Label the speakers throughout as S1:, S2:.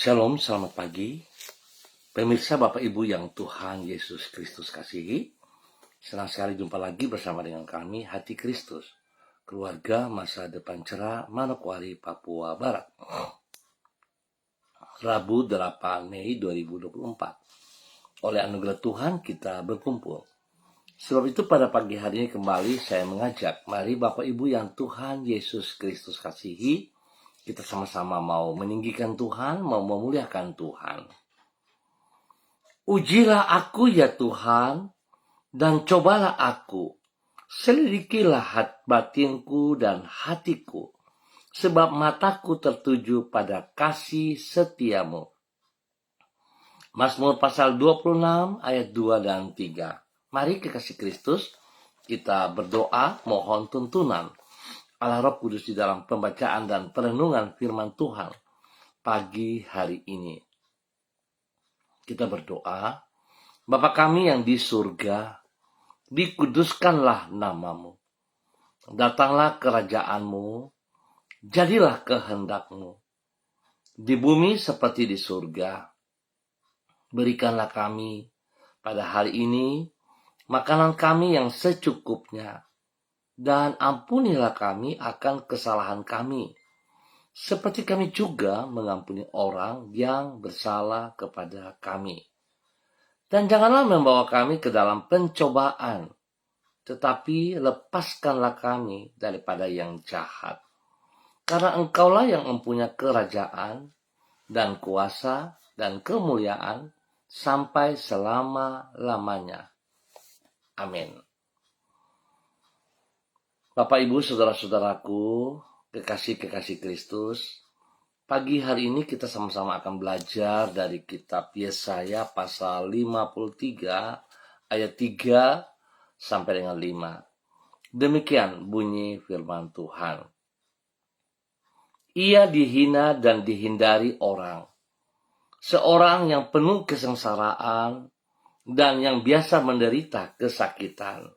S1: Shalom, selamat pagi. Pemirsa Bapak Ibu yang Tuhan Yesus Kristus kasihi, senang sekali jumpa lagi bersama dengan kami, Hati Kristus, keluarga masa depan cerah, Manokwari, Papua Barat. Rabu 8 Mei 2024. Oleh anugerah Tuhan kita berkumpul. Sebab itu pada pagi hari ini kembali saya mengajak, mari Bapak Ibu yang Tuhan Yesus Kristus kasihi, kita sama-sama mau meninggikan Tuhan, mau memuliakan Tuhan. Ujilah aku ya Tuhan, dan cobalah aku. Selidikilah batinku dan hatiku, sebab mataku tertuju pada kasih setiamu. Mazmur pasal 26 ayat 2 dan 3. Mari kekasih Kristus, kita berdoa mohon tuntunan Allah Roh Kudus di dalam pembacaan dan perenungan firman Tuhan pagi hari ini. Kita berdoa, Bapa kami yang di surga, dikuduskanlah namamu. Datanglah kerajaanmu, jadilah kehendakmu. Di bumi seperti di surga. Berikanlah kami pada hari ini makanan kami yang secukupnya. Dan ampunilah kami akan kesalahan kami. Seperti kami juga mengampuni orang yang bersalah kepada kami. Dan janganlah membawa kami ke dalam pencobaan, tetapi lepaskanlah kami daripada yang jahat. Karena Engkaulah yang mempunyai kerajaan dan kuasa dan kemuliaan sampai selama-lamanya. Amin. Bapak, Ibu, saudara-saudaraku, kekasih-kekasih Kristus, pagi hari ini kita sama-sama akan belajar dari kitab Yesaya pasal 53 ayat 3 sampai dengan 5. Demikian bunyi firman Tuhan. Ia dihina dan dihindari orang. Seorang yang penuh kesengsaraan dan yang biasa menderita kesakitan.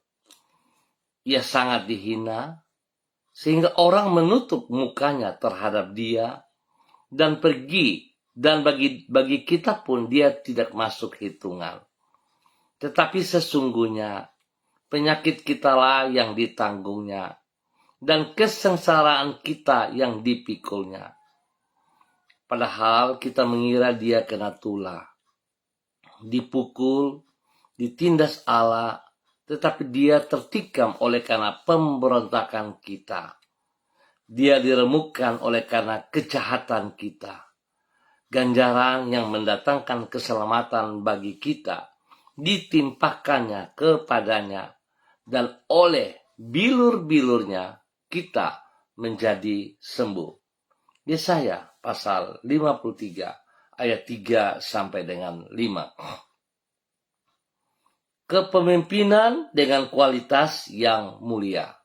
S1: Ia sangat dihina sehingga orang menutup mukanya terhadap dia dan pergi, dan bagi kita pun dia tidak masuk hitungan. Tetapi sesungguhnya penyakit kitalah yang ditanggungnya, dan kesengsaraan kita yang dipikulnya. Padahal kita mengira dia kena tulah, dipukul, ditindas Allah, tetapi dia tertikam oleh karena pemberontakan kita. Dia diremukkan oleh karena kejahatan kita. Ganjaran yang mendatangkan keselamatan bagi kita ditimpakannya kepadanya, dan oleh bilur-bilurnya kita menjadi sembuh. Yesaya pasal 53 ayat 3 sampai dengan 5. Kepemimpinan dengan kualitas yang mulia.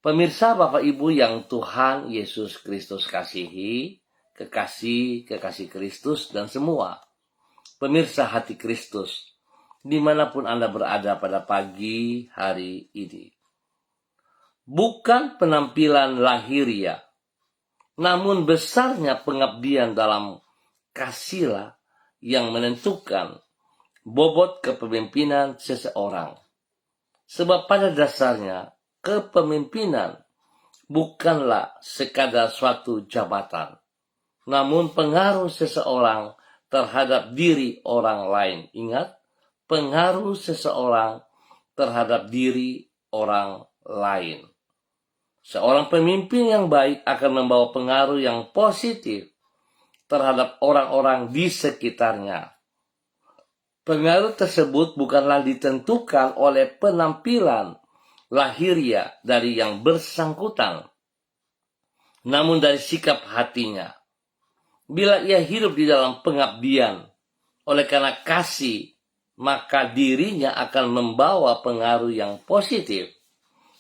S1: Pemirsa Bapak Ibu yang Tuhan Yesus Kristus kasihi, kekasih Kristus dan semua pemirsa Hati Kristus, dimanapun Anda berada pada pagi hari ini. Bukan penampilan lahiria, namun besarnya pengabdian dalam kasihlah yang menentukan bobot kepemimpinan seseorang. Sebab pada dasarnya kepemimpinan bukanlah sekadar suatu jabatan, namun pengaruh seseorang terhadap diri orang lain. Ingat, pengaruh seseorang terhadap diri orang lain. Seorang pemimpin yang baik akan membawa pengaruh yang positif terhadap orang-orang di sekitarnya. Pengaruh tersebut bukanlah ditentukan oleh penampilan lahiria dari yang bersangkutan, namun dari sikap hatinya. Bila ia hidup di dalam pengabdian oleh karena kasih, maka dirinya akan membawa pengaruh yang positif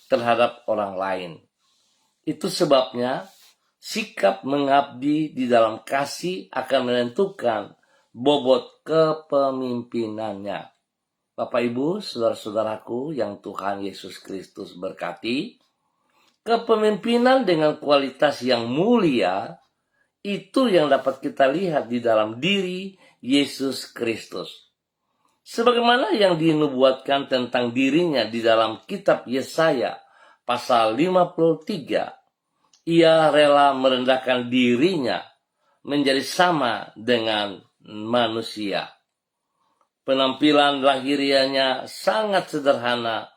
S1: terhadap orang lain. Itu sebabnya sikap mengabdi di dalam kasih akan menentukan bobot kepemimpinannya. Bapak, Ibu, saudara-saudaraku yang Tuhan Yesus Kristus berkati, kepemimpinan dengan kualitas yang mulia Itu yang dapat kita lihat di dalam diri Yesus Kristus. Sebagaimana yang dinubuatkan tentang dirinya di dalam kitab Yesaya pasal 53, ia rela merendahkan dirinya menjadi sama dengan manusia. Penampilan lahirianya sangat sederhana,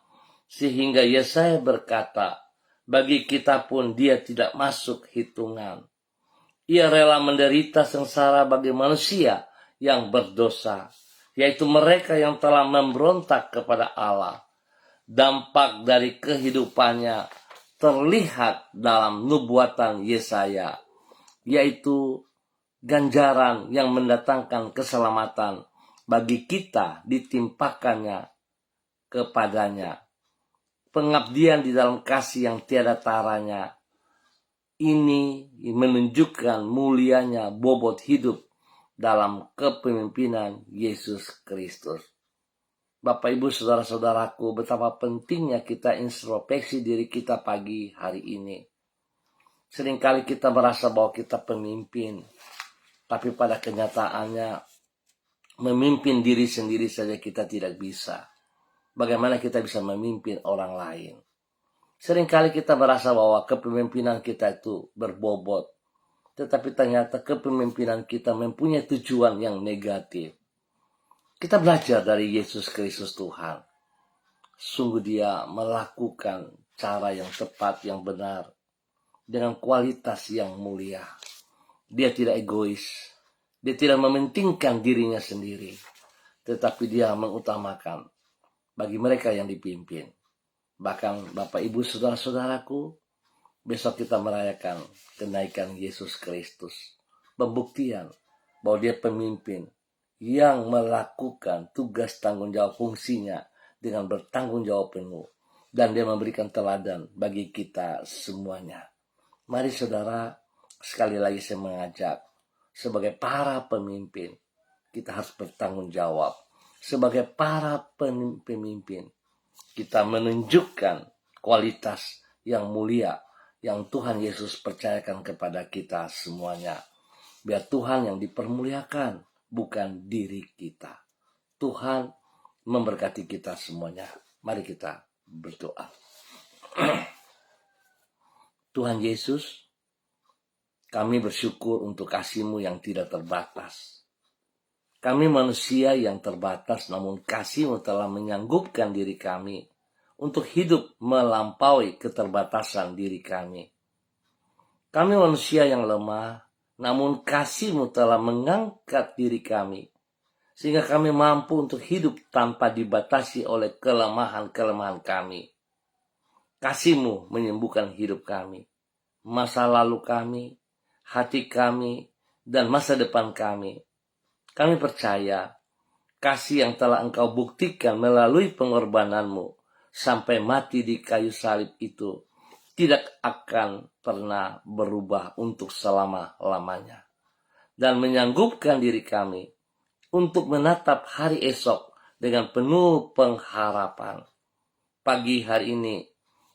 S1: sehingga Yesaya berkata, bagi kita pun dia tidak masuk hitungan. Ia rela menderita sengsara bagi manusia yang berdosa, yaitu mereka yang telah memberontak kepada Allah. Dampak dari kehidupannya terlihat dalam nubuatan Yesaya, yaitu ganjaran yang mendatangkan keselamatan bagi kita ditimpakannya kepadanya. Pengabdian di dalam kasih yang tiada taranya ini menunjukkan mulianya bobot hidup dalam kepemimpinan Yesus Kristus. Bapak, Ibu, saudara-saudaraku, betapa pentingnya kita introspeksi diri kita pagi hari ini. Seringkali kita merasa bahwa kita pemimpin, tapi pada kenyataannya memimpin diri sendiri saja kita tidak bisa. Bagaimana kita bisa memimpin orang lain? Seringkali kita merasa bahwa kepemimpinan kita itu berbobot, tetapi ternyata kepemimpinan kita mempunyai tujuan yang negatif. Kita belajar dari Yesus Kristus Tuhan. Sungguh dia melakukan cara yang tepat, yang benar, dengan kualitas yang mulia. Dia tidak egois. Dia tidak mementingkan dirinya sendiri, tetapi dia mengutamakan bagi mereka yang dipimpin. Bahkan Bapak, Ibu, saudara-saudaraku, besok kita merayakan kenaikan Yesus Kristus. Pembuktian bahwa dia pemimpin yang melakukan tugas tanggung jawab fungsinya dengan bertanggung jawab penuh. Dan dia memberikan teladan bagi kita semuanya. Mari saudara, sekali lagi saya mengajak, sebagai para pemimpin, kita harus bertanggung jawab. Sebagai para pemimpin, kita menunjukkan kualitas yang mulia yang Tuhan Yesus percayakan kepada kita semuanya. Biar Tuhan yang dipermuliakan, bukan diri kita. Tuhan memberkati kita semuanya. Mari kita berdoa. Tuhan Yesus, kami bersyukur untuk kasih-Mu yang tidak terbatas. Kami manusia yang terbatas, namun kasih-Mu telah menyanggupkan diri kami untuk hidup melampaui keterbatasan diri kami. Kami manusia yang lemah, namun kasih-Mu telah mengangkat diri kami, sehingga kami mampu untuk hidup tanpa dibatasi oleh kelemahan-kelemahan kami. Kasih-Mu menyembuhkan hidup kami, masa lalu kami, hati kami, dan masa depan kami. Kami percaya kasih yang telah Engkau buktikan melalui pengorbanan-Mu sampai mati di kayu salib itu tidak akan pernah berubah untuk selama-lamanya, dan menyanggupkan diri kami untuk menatap hari esok dengan penuh pengharapan. Pagi hari ini,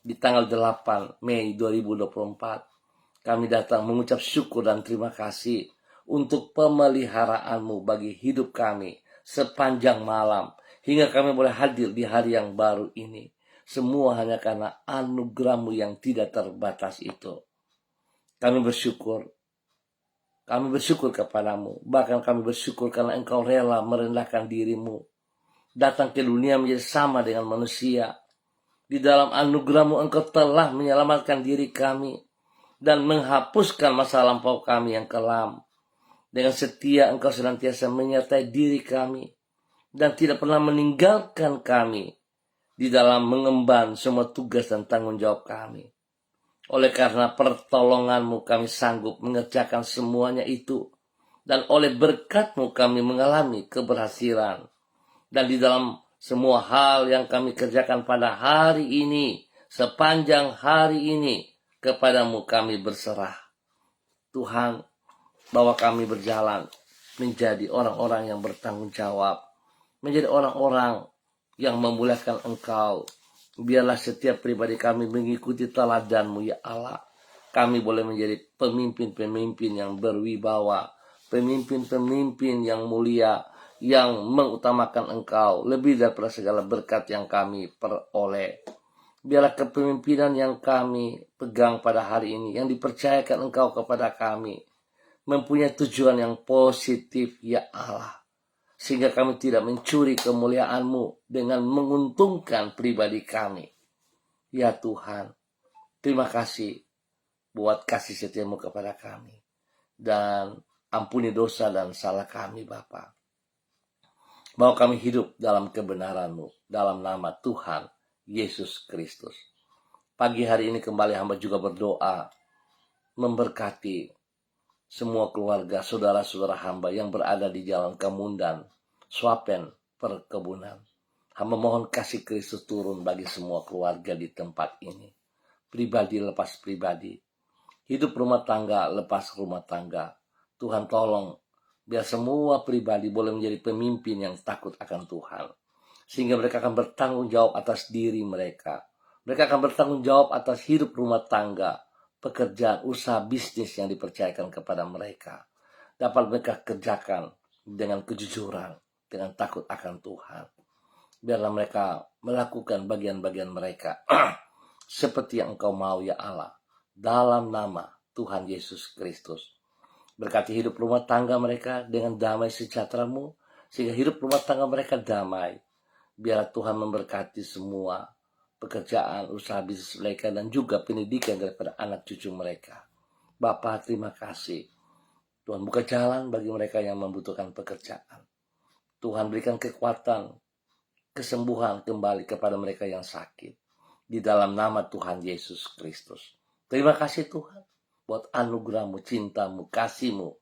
S1: di tanggal 8 Mei 2024, kami datang mengucap syukur dan terima kasih untuk pemeliharaanmu bagi hidup kami sepanjang malam, hingga kami boleh hadir di hari yang baru ini. Semua hanya karena anugerah-Mu yang tidak terbatas itu. Kami bersyukur kepadamu. Bahkan kami bersyukur karena Engkau rela merendahkan diri-Mu, datang ke dunia menjadi sama dengan manusia. Di dalam anugerah-Mu Engkau telah menyelamatkan diri kami dan menghapuskan masa lampau kami yang kelam. Dengan setia Engkau senantiasa menyertai diri kami dan tidak pernah meninggalkan kami di dalam mengemban semua tugas dan tanggung jawab kami. Oleh karena pertolongan-Mu kami sanggup mengerjakan semuanya itu, dan oleh berkat-Mu kami mengalami keberhasilan. Dan di dalam semua hal yang kami kerjakan pada hari ini, sepanjang hari ini, kepadamu kami berserah. Tuhan, bahwa kami berjalan menjadi orang-orang yang bertanggung jawab, menjadi orang-orang yang memuliakan Engkau. Biarlah setiap pribadi kami mengikuti teladan-Mu, ya Allah. kami boleh menjadi pemimpin-pemimpin yang berwibawa, pemimpin-pemimpin yang mulia, yang mengutamakan Engkau lebih daripada segala berkat yang kami peroleh. Biarlah kepemimpinan yang kami pegang pada hari ini, yang dipercayakan Engkau kepada kami, mempunyai tujuan yang positif, ya Allah. Sehingga kami tidak mencuri kemuliaan-Mu dengan menguntungkan pribadi kami. Ya Tuhan, terima kasih buat kasih setia-Mu kepada kami. Dan ampuni dosa dan salah kami, Bapa. Mau kami hidup dalam kebenaran-Mu, dalam nama Tuhan Yesus Kristus. Pagi hari ini kembali hamba juga berdoa, memberkati semua keluarga, saudara-saudara hamba yang berada di Jalan Kemundan, Swapen, Perkebunan. Hamba mohon kasih Kristus turun bagi semua keluarga di tempat ini. Pribadi lepas pribadi. Hidup rumah tangga lepas rumah tangga. Tuhan tolong, biar semua pribadi boleh menjadi pemimpin yang takut akan Tuhan. Sehingga mereka akan bertanggung jawab atas diri mereka. Mereka akan bertanggung jawab atas hidup rumah tangga, pekerjaan, usaha, bisnis yang dipercayakan kepada mereka. Dapat mereka kerjakan dengan kejujuran, dengan takut akan Tuhan. Biarlah mereka melakukan bagian-bagian mereka seperti yang Engkau mau, ya Allah. Dalam nama Tuhan Yesus Kristus. Berkati hidup rumah tangga mereka dengan damai sejahtera-Mu, sehingga hidup rumah tangga mereka damai. Biarlah Tuhan memberkati semua pekerjaan, usaha bisnis mereka, dan juga pendidikan daripada anak cucu mereka. Bapa, terima kasih. Tuhan buka jalan bagi mereka yang membutuhkan pekerjaan. Tuhan berikan kekuatan, kesembuhan kembali kepada mereka yang sakit. Di dalam nama Tuhan Yesus Kristus. Terima kasih Tuhan buat anugerah-Mu, cinta-Mu, kasih-Mu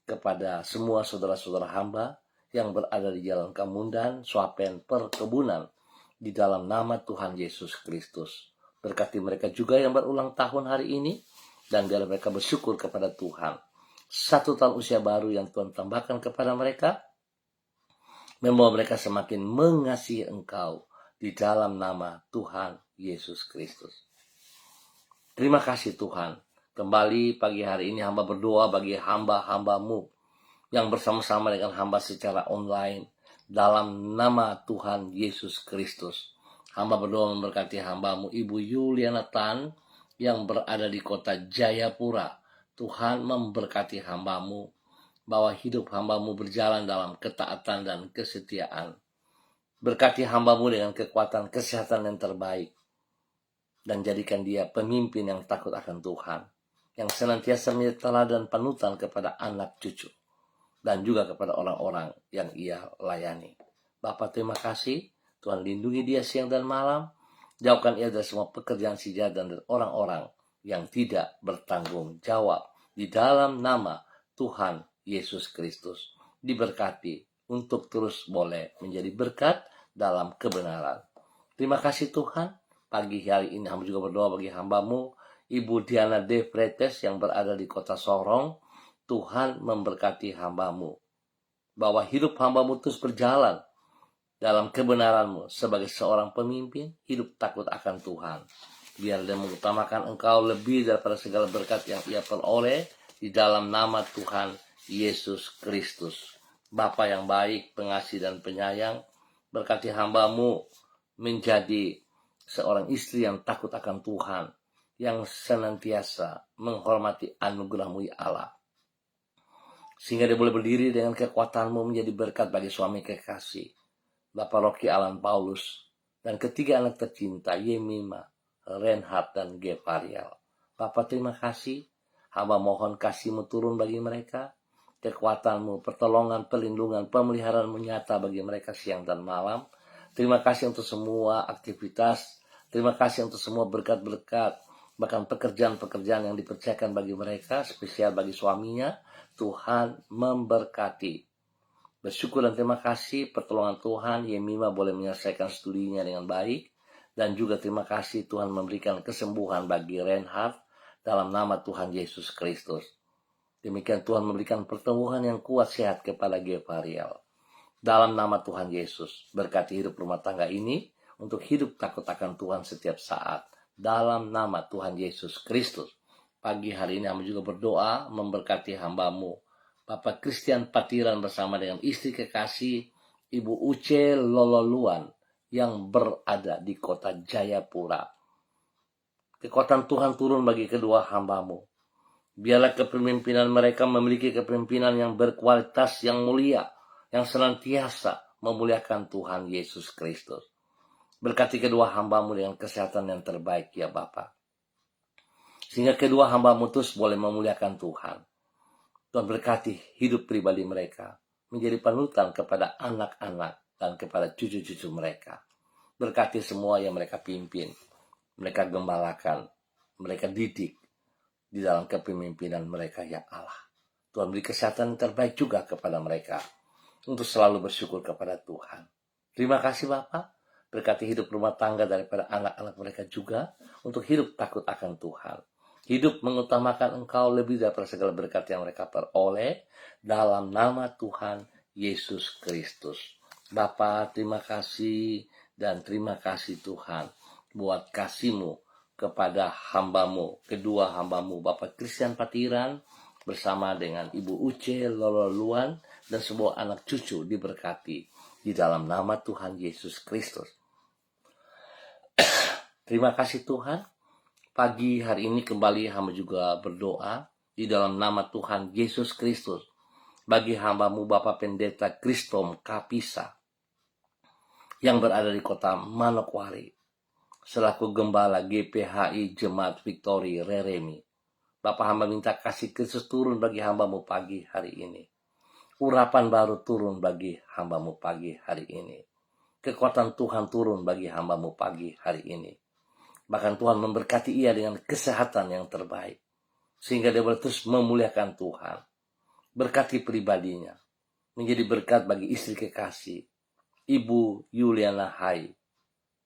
S1: kepada semua saudara-saudara hamba yang berada di Jalan Kemundan, Swapen, Perkebunan, di dalam nama Tuhan Yesus Kristus. Berkati mereka juga yang berulang tahun hari ini, dan biar mereka bersyukur kepada Tuhan. 1 tahun usia baru yang Tuhan tambahkan kepada mereka, membawa mereka semakin mengasihi Engkau di dalam nama Tuhan Yesus Kristus. Terima kasih Tuhan. Kembali pagi hari ini hamba berdoa bagi hamba-hamba-Mu yang bersama-sama dengan hamba secara online dalam nama Tuhan Yesus Kristus. Hamba berdoa memberkati hamba-Mu Ibu Yuliana Tan yang berada di kota Jayapura. Tuhan memberkati hamba-Mu, bahwa hidup hamba-Mu berjalan dalam ketaatan dan kesetiaan. Berkati hamba-Mu dengan kekuatan kesehatan yang terbaik, dan jadikan dia pemimpin yang takut akan Tuhan, yang senantiasa menjadi teladan panutan kepada anak cucu, dan juga kepada orang-orang yang ia layani. Bapa, terima kasih. Tuhan lindungi dia siang dan malam. Jauhkan ia dari semua pekerjaan si jahat dan dari orang-orang yang tidak bertanggung jawab. Di dalam nama Tuhan Yesus Kristus. Diberkati untuk terus boleh menjadi berkat dalam kebenaran. Terima kasih Tuhan. Pagi hari ini hamba juga berdoa bagi hamba-Mu Ibu Diana De Fretes yang berada di kota Sorong. Tuhan memberkati hamba-Mu, bahwa hidup hamba-Mu terus berjalan dalam kebenaran-Mu sebagai seorang pemimpin, hidup takut akan Tuhan. Biar dia mengutamakan Engkau lebih daripada segala berkat yang ia peroleh di dalam nama Tuhan Yesus Kristus. Bapa yang baik, pengasih dan penyayang, berkati hamba-Mu menjadi seorang istri yang takut akan Tuhan, yang senantiasa menghormati anugerah-Mu ya Allah. Sehingga dia boleh berdiri dengan kekuatan-Mu menjadi berkat bagi suami kekasih, Bapak Rocky Alan Paulus, dan ketiga anak tercinta, Yemima, Reinhard, dan Gevariel. Bapak terima kasih, hamba mohon kasih-Mu turun bagi mereka, kekuatan-Mu, pertolongan, perlindungan, pemeliharaan-Mu nyata bagi mereka siang dan malam. Terima kasih untuk semua aktivitas, terima kasih untuk semua berkat-berkat, bahkan pekerjaan-pekerjaan yang dipercayakan bagi mereka, spesial bagi suaminya. Tuhan memberkati. Bersyukur dan terima kasih pertolongan Tuhan, Yemima boleh menyelesaikan studinya dengan baik, dan juga terima kasih Tuhan memberikan kesembuhan bagi Reinhard dalam nama Tuhan Yesus Kristus. Demikian Tuhan memberikan pertumbuhan yang kuat sehat kepada Gevariel. Dalam nama Tuhan Yesus, berkati hidup rumah tangga ini untuk hidup takut akan Tuhan setiap saat. Dalam nama Tuhan Yesus Kristus. Pagi hari ini hamba juga berdoa memberkati hamba-Mu, Bapak Christian Patiran bersama dengan istri kekasih Ibu Uce Lololuan yang berada di kota Jayapura. Kekuatan Tuhan turun bagi kedua hamba-Mu. Biarlah kepemimpinan mereka memiliki kepemimpinan yang berkualitas, yang mulia, yang senantiasa memuliakan Tuhan Yesus Kristus. Berkati kedua hamba-Mu dengan kesehatan yang terbaik ya Bapa. Sehingga kedua hamba-Mu terus boleh memuliakan Tuhan. Tuhan berkati hidup pribadi mereka, menjadi panutan kepada anak-anak dan kepada cucu-cucu mereka. Berkati semua yang mereka pimpin, mereka gembalakan, mereka didik di dalam kepemimpinan mereka ya Allah. Tuhan beri kesehatan yang terbaik juga kepada mereka untuk selalu bersyukur kepada Tuhan. Terima kasih Bapak. Berkati hidup rumah tangga daripada anak-anak mereka juga untuk hidup takut akan Tuhan. Hidup mengutamakan Engkau lebih daripada segala berkat yang mereka peroleh dalam nama Tuhan Yesus Kristus. Bapa, terima kasih dan terima kasih Tuhan buat kasih-Mu kepada hamba-Mu, kedua hamba-Mu, Bapak Christian Patiran bersama dengan Ibu Uce Lololuan dan semua anak cucu diberkati di dalam nama Tuhan Yesus Kristus. Terima kasih Tuhan. Pagi hari ini kembali hamba juga berdoa di dalam nama Tuhan Yesus Kristus bagi hamba-Mu Bapak Pendeta Kristom Kapisa yang berada di kota Manokwari selaku Gembala GPHI Jemaat Victory Reremi. Bapak hamba minta kasih Kristus turun bagi hamba-Mu pagi hari ini. Urapan baru turun bagi hamba-Mu pagi hari ini. Kekuatan Tuhan turun bagi hamba-Mu pagi hari ini. Bahkan Tuhan memberkati ia dengan kesehatan yang terbaik. Sehingga dia boleh terus memuliakan Tuhan. Berkati pribadinya. Menjadi berkat bagi istri kekasih, Ibu Yuliana Hai.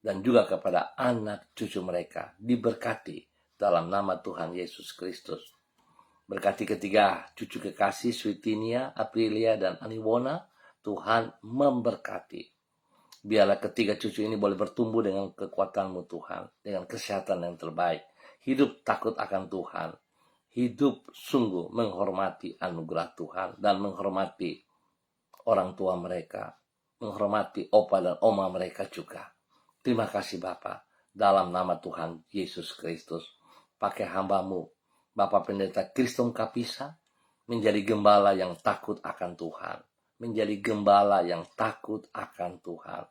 S1: Dan juga kepada anak cucu mereka. Diberkati dalam nama Tuhan Yesus Kristus. Berkati ketiga cucu kekasih, Switinia, Aprilia, dan Aniwona. Tuhan memberkati. Biarlah ketiga cucu ini boleh bertumbuh dengan kekuatan-Mu Tuhan. Dengan kesehatan yang terbaik. Hidup takut akan Tuhan. Hidup sungguh menghormati anugerah Tuhan. Dan menghormati orang tua mereka. Menghormati opa dan oma mereka juga. Terima kasih Bapa. Dalam nama Tuhan Yesus Kristus. Pakai hamba-Mu, Bapak Pendeta Kristom Kapisa. Menjadi gembala yang takut akan Tuhan. Menjadi gembala yang takut akan Tuhan.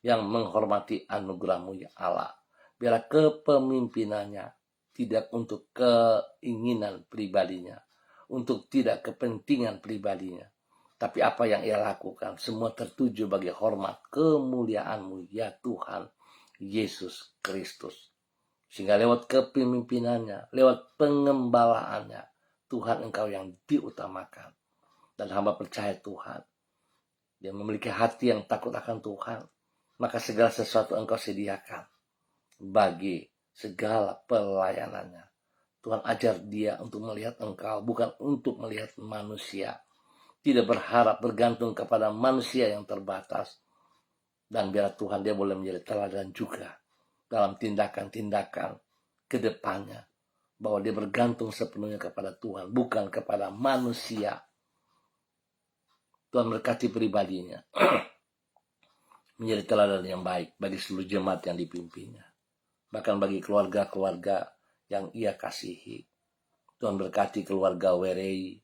S1: Yang menghormati anugerah-Mu ya Allah. Biarlah kepemimpinannya tidak untuk keinginan pribadinya. Untuk tidak kepentingan pribadinya. Tapi apa yang ia lakukan semua tertuju bagi hormat kemuliaan-Mu ya Tuhan Yesus Kristus. Sehingga lewat kepemimpinannya, lewat pengembalaannya, Tuhan Engkau yang diutamakan. Dan hamba percaya Tuhan, dia memiliki hati yang takut akan Tuhan, maka segala sesuatu Engkau sediakan bagi segala pelayanannya. Tuhan ajar dia untuk melihat Engkau, bukan untuk melihat manusia. Tidak berharap bergantung kepada manusia yang terbatas. Dan biar Tuhan dia boleh menjadi teladan juga dalam tindakan-tindakan ke depannya. Bahwa dia bergantung sepenuhnya kepada Tuhan, bukan kepada manusia. Tuhan berkati pribadinya. Menjadi teladan yang baik bagi seluruh jemaat yang dipimpinnya. Bahkan bagi keluarga-keluarga yang ia kasihi. Tuhan berkati keluarga Werei,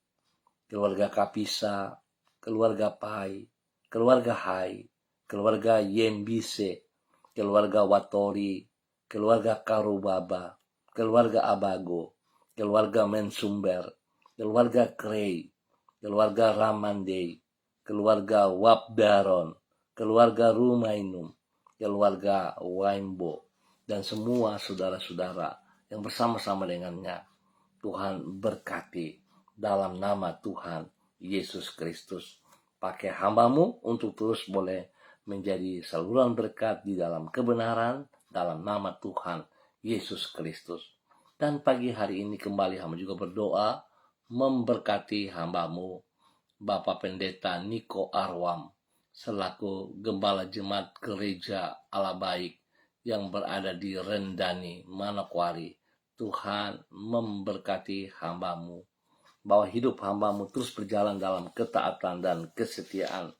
S1: keluarga Kapisa, keluarga Pai, keluarga Hai, keluarga Yembise, keluarga Watori, keluarga Karubaba, keluarga Abago, keluarga Mensumber, keluarga Krei, keluarga Ramandei, keluarga Wabdaron, keluarga Rumainum, keluarga Waimbo, dan semua saudara-saudara yang bersama-sama dengannya. Tuhan berkati dalam nama Tuhan Yesus Kristus. Pakai hamba-Mu untuk terus boleh menjadi saluran berkat di dalam kebenaran dalam nama Tuhan Yesus Kristus. Dan pagi hari ini kembali hamba juga berdoa memberkati hamba-Mu Bapak Pendeta Niko Arwam selaku Gembala Jemaat Gereja Allah Baik yang berada di Rendani, Manokwari, Tuhan memberkati hamba-Mu, bahwa hidup hamba-Mu terus berjalan dalam ketaatan dan kesetiaan.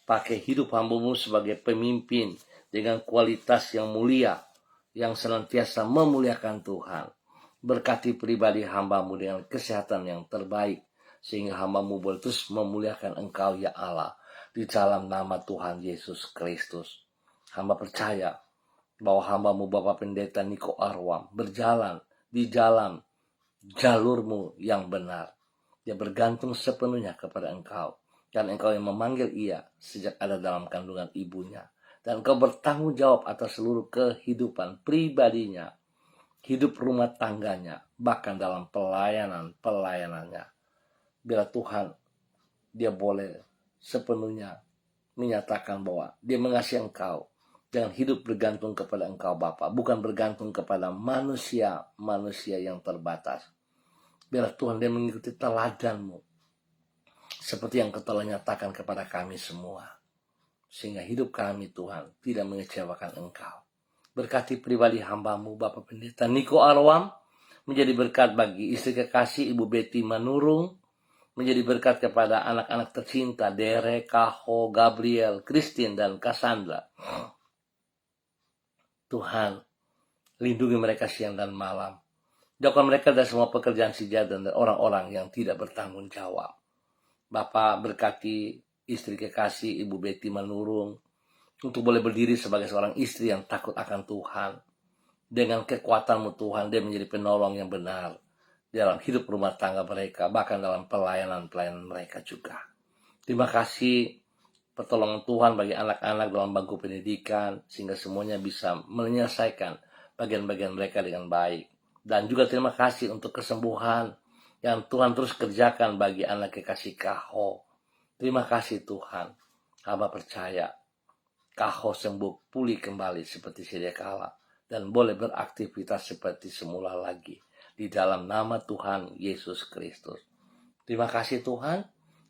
S1: Pakai hidup hamba-Mu sebagai pemimpin dengan kualitas yang mulia, yang senantiasa memuliakan Tuhan. Berkati pribadi hamba-Mu dengan kesehatan yang terbaik, sehingga hamba-Mu boleh terus memuliakan Engkau ya Allah, di dalam nama Tuhan Yesus Kristus. Hamba percaya bahwa hamba-Mu Bapak Pendeta Niko Arwam berjalan di jalan jalur-Mu yang benar. Dia bergantung sepenuhnya kepada Engkau, dan Engkau yang memanggil ia sejak ada dalam kandungan ibunya. Dan Engkau bertanggung jawab atas seluruh kehidupan pribadinya, hidup rumah tangganya, bahkan dalam pelayanannya. Bila Tuhan, dia boleh sepenuhnya menyatakan bahwa dia mengasihi Engkau, dengan hidup bergantung kepada Engkau Bapa, bukan bergantung kepada manusia yang terbatas. Biarlah Tuhan dia mengikuti teladan-Mu, seperti yang Kau telah nyatakan kepada kami semua, sehingga hidup kami Tuhan tidak mengecewakan Engkau. Berkati pribadi hamba-Mu Bapak Pendeta Niko Arwam, menjadi berkat bagi istri kekasih Ibu Betty Manurung, menjadi berkat kepada anak-anak tercinta Dere, Kaho, Gabriel, Christine, dan Cassandra. Tuhan, lindungi mereka siang dan malam. Jauhkan mereka dari semua pekerjaan si jahat dan orang-orang yang tidak bertanggung jawab. Bapa berkati istri kekasih Ibu Betty Manurung untuk boleh berdiri sebagai seorang istri yang takut akan Tuhan. Dengan kekuatan-Mu Tuhan, dia menjadi penolong yang benar dalam hidup rumah tangga mereka, bahkan dalam pelayanan mereka juga. Terima kasih pertolongan Tuhan bagi anak-anak dalam bangku pendidikan, sehingga semuanya bisa menyelesaikan bagian-bagian mereka dengan baik. Dan juga terima kasih untuk kesembuhan yang Tuhan terus kerjakan bagi anak kekasih Kaho. Terima kasih Tuhan. Hamba percaya Kaho sembuh, pulih kembali seperti sedia kala, dan boleh beraktivitas seperti semula lagi, di dalam nama Tuhan Yesus Kristus. Terima kasih Tuhan.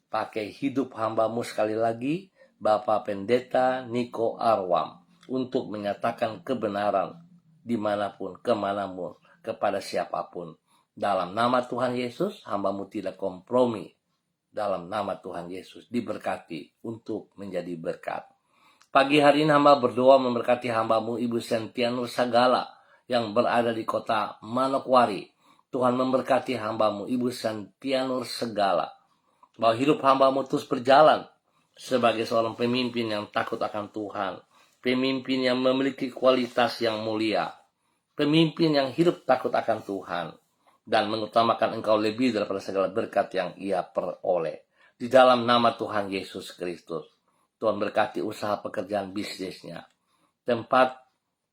S1: Pakai hidup hamba-Mu sekali lagi, Bapak Pendeta Niko Arwam, untuk menyatakan kebenaran dimanapun, kemanapun, kepada siapapun. Dalam nama Tuhan Yesus, hamba-Mu tidak kompromi. Dalam nama Tuhan Yesus, diberkati untuk menjadi berkat. Pagi hari ini hamba berdoa memberkati hamba-Mu Ibu Sentianur Sagala yang berada di kota Manokwari. Tuhan memberkati hamba-Mu Ibu Sentianur Segala, bahwa hidup hamba-Mu terus berjalan sebagai seorang pemimpin yang takut akan Tuhan, pemimpin yang memiliki kualitas yang mulia, pemimpin yang hidup takut akan Tuhan, dan mengutamakan Engkau lebih daripada segala berkat yang ia peroleh. Di dalam nama Tuhan Yesus Kristus, Tuhan berkati usaha pekerjaan bisnisnya, tempat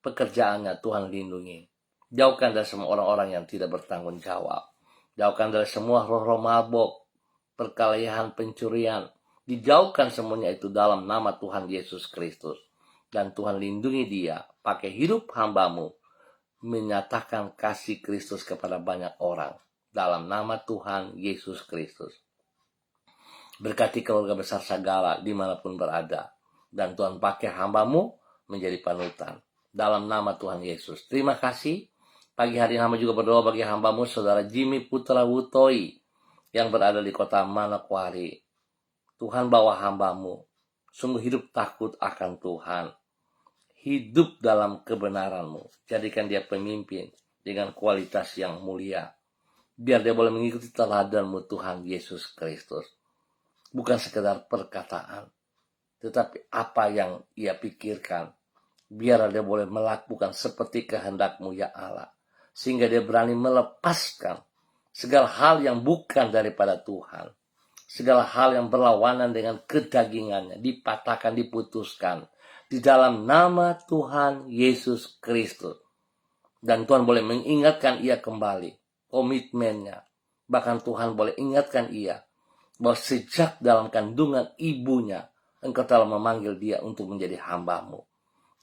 S1: pekerjaannya Tuhan lindungi. Jauhkan dari semua orang-orang yang tidak bertanggung jawab. Jauhkan dari semua roh-roh mabuk, perkelahian, pencurian. Dijauhkan semuanya itu dalam nama Tuhan Yesus Kristus. Dan Tuhan lindungi dia, pakai hidup hamba-Mu, menyatakan kasih Kristus kepada banyak orang. Dalam nama Tuhan Yesus Kristus. Berkati keluarga besar Sagala dimanapun berada. Dan Tuhan pakai hamba-Mu menjadi panutan. Dalam nama Tuhan Yesus. Terima kasih. Pagi hari hamba juga berdoa bagi hamba-Mu Saudara Jimmy Putra Wutoi yang berada di kota Manokwari. Tuhan bawa hamba-Mu sungguh hidup takut akan Tuhan, hidup dalam kebenaran-Mu. Jadikan dia pemimpin dengan kualitas yang mulia, biar dia boleh mengikuti teladan-Mu Tuhan Yesus Kristus. Bukan sekedar perkataan, tetapi apa yang ia pikirkan, biar dia boleh melakukan seperti kehendak-Mu ya Allah, sehingga dia berani melepaskan segala hal yang bukan daripada Tuhan. Segala hal yang berlawanan dengan kedagingannya dipatahkan, diputuskan di dalam nama Tuhan Yesus Kristus. Dan Tuhan boleh mengingatkan ia kembali komitmennya. Bahkan Tuhan boleh ingatkan ia bahwa sejak dalam kandungan ibunya, Engkau telah memanggil dia untuk menjadi hamba-Mu.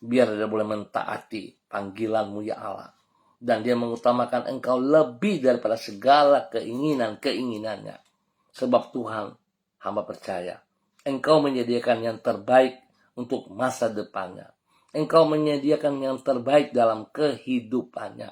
S1: Biar dia boleh mentaati panggilan-Mu ya Allah. Dan dia mengutamakan Engkau lebih daripada segala keinginannya. Sebab Tuhan, hamba percaya, Engkau menyediakan yang terbaik untuk masa depannya. Engkau menyediakan yang terbaik dalam kehidupannya.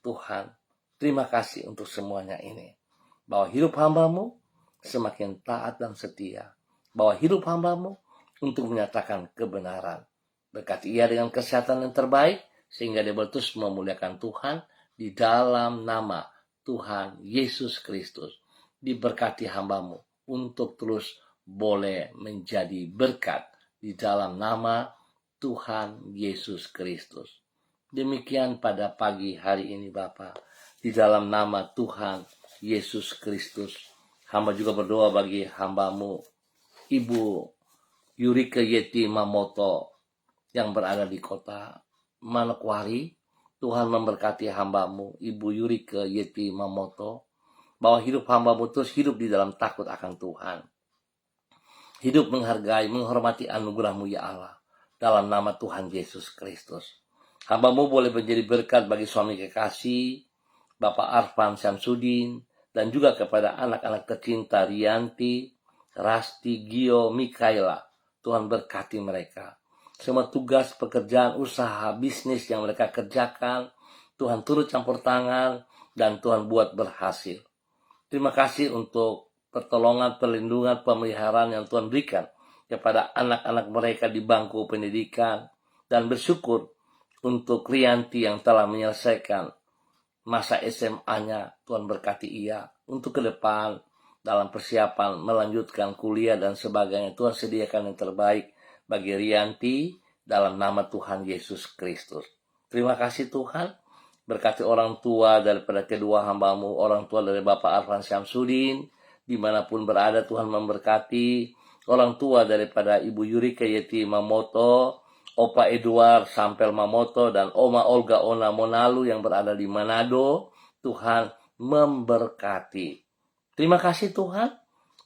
S1: Tuhan, Terima kasih untuk semuanya ini. Bahwa hidup hamba-Mu semakin taat dan setia. Bahwa hidup hamba-Mu untuk menyatakan kebenaran. Berkati ia dengan kesehatan yang terbaik, sehingga dia terus memuliakan Tuhan di dalam nama Tuhan Yesus Kristus. Diberkati hamba-Mu untuk terus boleh menjadi berkat di dalam nama Tuhan Yesus Kristus. Demikian pada pagi hari ini Bapa, di dalam nama Tuhan Yesus Kristus. Hamba juga berdoa bagi hamba-Mu Ibu Yurike Yeti Mamoto yang berada di kota Manokwari. Tuhan memberkati hamba-Mu Ibu Yurike Yeti Mamoto, bahwa hidup hamba-Mu terus hidup di dalam takut akan Tuhan. Hidup menghargai, menghormati anugerah-Mu ya Allah, dalam nama Tuhan Yesus Kristus. Hamba-Mu boleh menjadi berkat bagi suami kekasih, Bapak Arfan Syamsuddin, dan juga kepada anak-anak tercinta Rianti, Rasti, Gio, Mikaela. Tuhan berkati mereka. Semua tugas, pekerjaan, usaha, bisnis yang mereka kerjakan, Tuhan turut campur tangan, dan Tuhan buat berhasil. Terima kasih untuk pertolongan, perlindungan, pemeliharaan yang Tuhan berikan kepada anak-anak mereka di bangku pendidikan, dan bersyukur untuk Rianti yang telah menyelesaikan masa SMA-nya. Tuhan berkati ia untuk ke depan dalam persiapan melanjutkan kuliah dan sebagainya. Tuhan sediakan yang terbaik bagi Rianti dalam nama Tuhan Yesus Kristus. Terima kasih Tuhan. Berkati orang tua daripada kedua hamba-Mu, orang tua dari Bapak Arfan Syamsuddin, dimanapun berada Tuhan memberkati. Orang tua daripada Ibu Yurike Yeti Mamoto, Opa Edward Sampel Mamoto, dan Oma Olga Ona Monalu yang berada di Manado. Tuhan memberkati. Terima kasih Tuhan.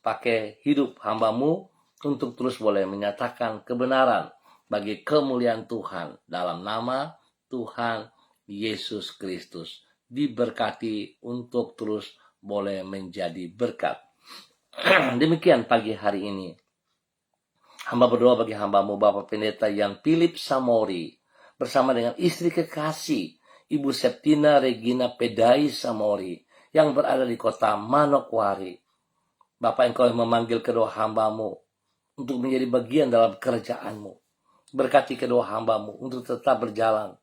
S1: Pakai hidup hamba-Mu untuk terus boleh menyatakan kebenaran bagi kemuliaan Tuhan dalam nama Tuhan Yesus Kristus. Diberkati untuk terus boleh menjadi berkat. Demikian pagi hari ini. Hamba berdoa bagi hamba-Mu Bapak Pendeta Yan Philip Samori bersama dengan istri kekasih Ibu Septina Regina Pedai Samori yang berada di kota Manokwari. Bapak, Engkau yang memanggil kedua hamba-Mu untuk menjadi bagian dalam kerajaan-Mu. Berkati kedua hamba-Mu untuk tetap berjalan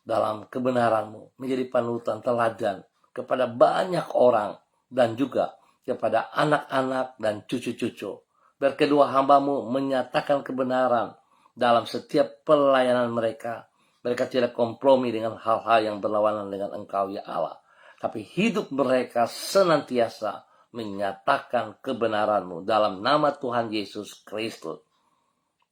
S1: dalam kebenaran-Mu, menjadi panutan teladan kepada banyak orang dan juga kepada anak-anak dan cucu-cucu. Biar kedua hamba-Mu menyatakan kebenaran dalam setiap pelayanan mereka. Mereka tidak kompromi dengan hal-hal yang berlawanan dengan Engkau ya Allah. Tapi hidup mereka senantiasa menyatakan kebenaran-Mu dalam nama Tuhan Yesus Kristus.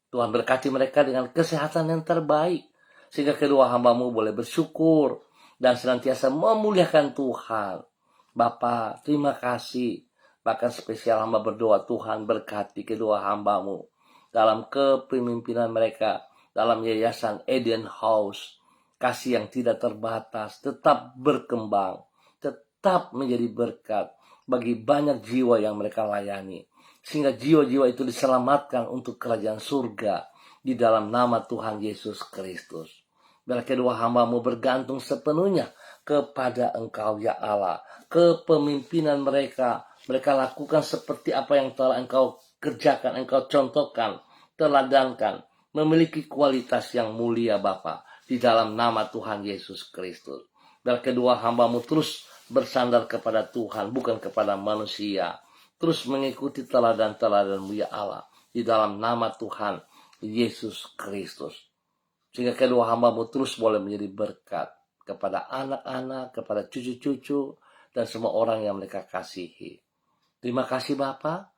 S1: Tuhan berkati mereka dengan kesehatan yang terbaik, sehingga kedua hamba-Mu boleh bersyukur dan senantiasa memuliakan Tuhan. Bapa, terima kasih. Bahkan spesial hamba berdoa, Tuhan berkati kedua hamba-Mu dalam kepemimpinan mereka, dalam yayasan Eden House. Kasih yang tidak terbatas, tetap berkembang, tetap menjadi berkat bagi banyak jiwa yang mereka layani. Sehingga jiwa-jiwa itu diselamatkan untuk kerajaan surga di dalam nama Tuhan Yesus Kristus. Biar kedua hamba-Mu bergantung sepenuhnya kepada Engkau ya Allah. Kepemimpinan mereka lakukan seperti apa yang telah Engkau kerjakan, Engkau contohkan, teladankan, memiliki kualitas yang mulia Bapa di dalam nama Tuhan Yesus Kristus. Biar kedua hamba-Mu terus bersandar kepada Tuhan, bukan kepada manusia. Terus mengikuti teladan-teladan-Mu ya Allah di dalam nama Tuhan Yesus Kristus. Sehingga kedua hamba-Mu terus boleh menjadi berkat kepada anak-anak, kepada cucu-cucu, dan semua orang yang mereka kasihi. Terima kasih Bapa.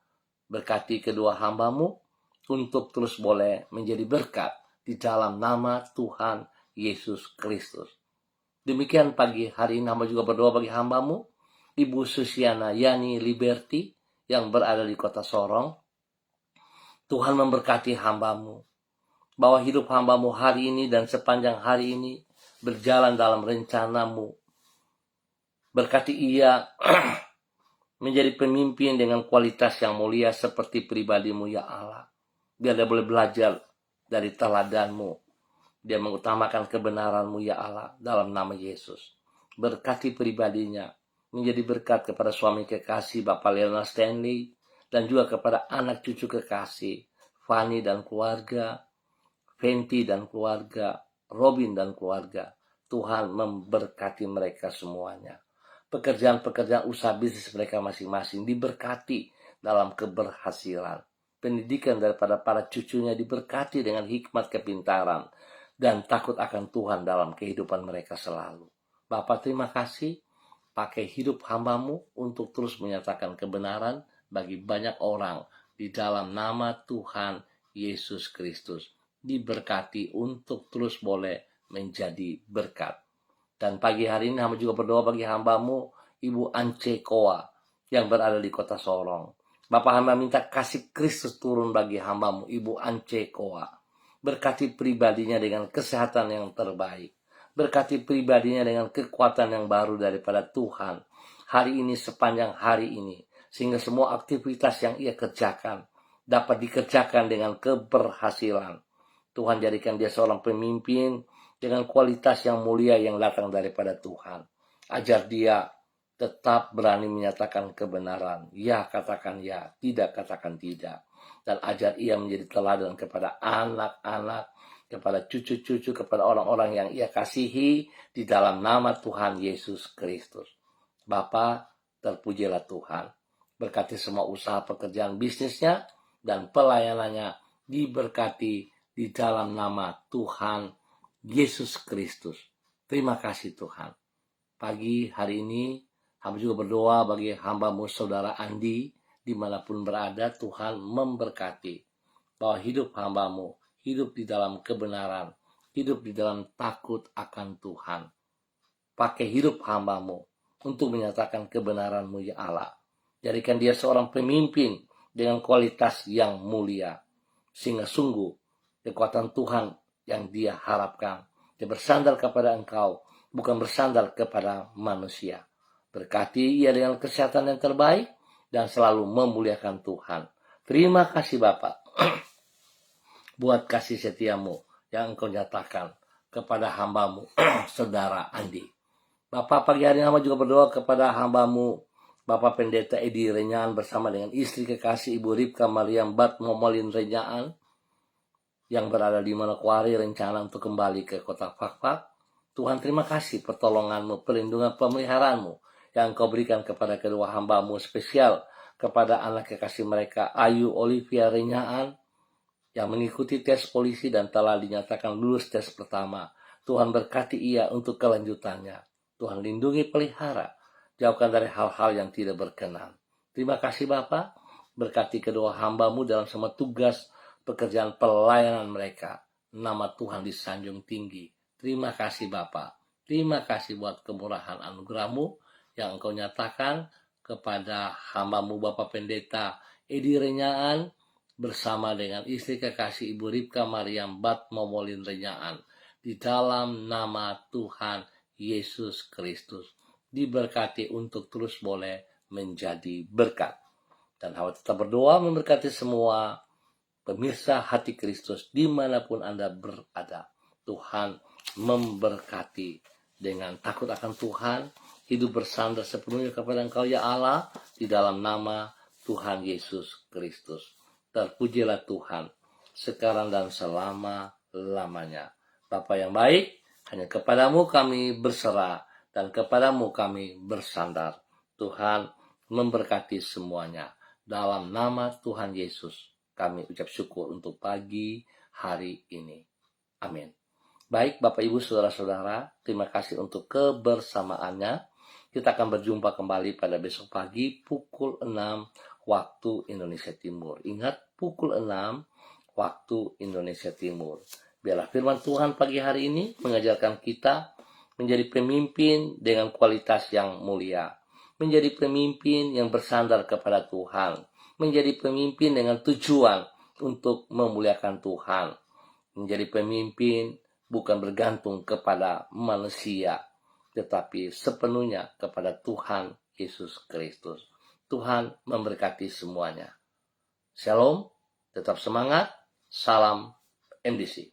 S1: Berkati kedua hamba-Mu untuk terus boleh menjadi berkat di dalam nama Tuhan Yesus Kristus. Demikian pagi hari ini hamba juga berdoa bagi hamba-Mu Ibu Susiana Yani Liberty yang berada di kota Sorong. Tuhan memberkati hamba-Mu, bahwa hidup hamba-Mu hari ini dan sepanjang hari ini berjalan dalam rencana-Mu. Berkati ia menjadi pemimpin dengan kualitas yang mulia seperti pribadi-Mu ya Allah. Biar dia boleh belajar dari teladan-Mu. Dia mengutamakan kebenaran-Mu ya Allah dalam nama Yesus. berkati pribadinya, menjadi berkat kepada suami kekasih Bapak Leonard Stanley, dan juga kepada anak cucu kekasih, Fanny dan keluarga, Fenty dan keluarga, Robin dan keluarga. Tuhan memberkati mereka semuanya. Pekerjaan-pekerjaan usaha bisnis mereka masing-masing diberkati dalam keberhasilan. Pendidikan daripada para cucunya diberkati dengan hikmat kepintaran dan takut akan Tuhan dalam kehidupan mereka selalu. Bapak terima kasih, pakai hidup hamba-Mu untuk terus menyatakan kebenaran bagi banyak orang di dalam nama Tuhan Yesus Kristus. Diberkati untuk terus boleh menjadi berkat. Dan pagi hari ini hamba juga berdoa bagi hamba-Mu Ibu Ance Koa yang berada di kota Sorong. Bapak hamba minta kasih Kristus turun bagi hamba-Mu Ibu Ance Koa. Berkati pribadinya dengan kesehatan yang terbaik. Berkati pribadinya dengan kekuatan yang baru daripada Tuhan. Hari ini sepanjang hari ini. Sehingga semua aktivitas yang ia kerjakan dapat dikerjakan dengan keberhasilan. Tuhan jadikan dia seorang pemimpin dengan kualitas yang mulia yang datang daripada Tuhan. Ajar dia tetap berani menyatakan kebenaran. Ya katakan ya, tidak katakan tidak. Dan ajar ia menjadi teladan kepada anak-anak, kepada cucu-cucu, kepada orang-orang yang ia kasihi di dalam nama Tuhan Yesus Kristus. Bapa, terpujilah Tuhan. Berkati semua usaha pekerjaan bisnisnya dan pelayanannya diberkati di dalam nama Tuhan Yesus Kristus. Terima kasih Tuhan. Pagi hari ini hamba juga berdoa bagi hamba-Mu saudara Andi dimanapun berada. Tuhan memberkati bahwa hidup hamba-Mu hidup di dalam kebenaran, hidup di dalam takut akan Tuhan. Pakai hidup hamba-Mu untuk menyatakan kebenaran-Mu ya Allah. Jadikan dia seorang pemimpin dengan kualitas yang mulia, sehingga sungguh kekuatan Tuhan yang dia harapkan. Dia bersandar kepada Engkau, bukan bersandar kepada manusia. Berkati ia dengan kesehatan yang terbaik dan selalu memuliakan Tuhan. Terima kasih Bapak buat kasih setiamu yang Engkau nyatakan kepada hamba-Mu saudara Andi. Bapak pagi hari ini hamba juga berdoa kepada hamba-Mu Bapak Pendeta Edi Renyaan bersama dengan istri kekasih Ibu Ripka Mariam Bat Momolin Renyaan yang berada di Manokwari, rencana untuk kembali ke kota Fakfak. Tuhan terima kasih pertolongan-Mu, perlindungan, pemeliharaanmu yang Engkau berikan kepada kedua hamba-Mu, spesial kepada anak kekasih mereka Ayu Olivia Renyaan yang mengikuti tes polisi dan telah dinyatakan lulus tes pertama. Tuhan berkati ia untuk kelanjutannya. Tuhan lindungi, pelihara, jauhkan dari hal-hal yang tidak berkenan. Terima kasih Bapak, berkati kedua hamba-Mu dalam semua tugas pekerjaan pelayanan mereka. Nama Tuhan disanjung tinggi. Terima kasih Bapa. Terima kasih buat kemurahan anugerah-Mu yang Engkau nyatakan kepada hamba-Mu Bapak Pendeta Edi Renyaan bersama dengan istri kekasih Ibu Ripka Mariam Bat Momolin Renyaan. Di dalam nama Tuhan Yesus Kristus. Diberkati untuk terus boleh menjadi berkat. Dan hamba tetap berdoa memberkati semua pemirsa hati Kristus dimanapun Anda berada. Tuhan memberkati dengan takut akan Tuhan, hidup bersandar sepenuhnya kepada Engkau ya Allah, di dalam nama Tuhan Yesus Kristus. Terpujilah Tuhan sekarang dan selama-lamanya. Bapa yang baik, hanya kepadamu kami berserah dan kepadamu kami bersandar. Tuhan memberkati semuanya. Dalam nama Tuhan Yesus kami ucap syukur untuk pagi hari ini. Amin. Baik Bapak Ibu Saudara-saudara, terima kasih untuk kebersamaannya. Kita akan berjumpa kembali pada besok pagi pukul 6 waktu Indonesia Timur. Ingat, pukul 6 waktu Indonesia Timur. Biarlah firman Tuhan pagi hari ini mengajarkan kita menjadi pemimpin dengan kualitas yang mulia. Menjadi pemimpin yang bersandar kepada Tuhan. Menjadi pemimpin dengan tujuan untuk memuliakan Tuhan. Menjadi pemimpin bukan bergantung kepada manusia, tetapi sepenuhnya kepada Tuhan Yesus Kristus. Tuhan memberkati semuanya. Shalom, tetap semangat, salam MDC.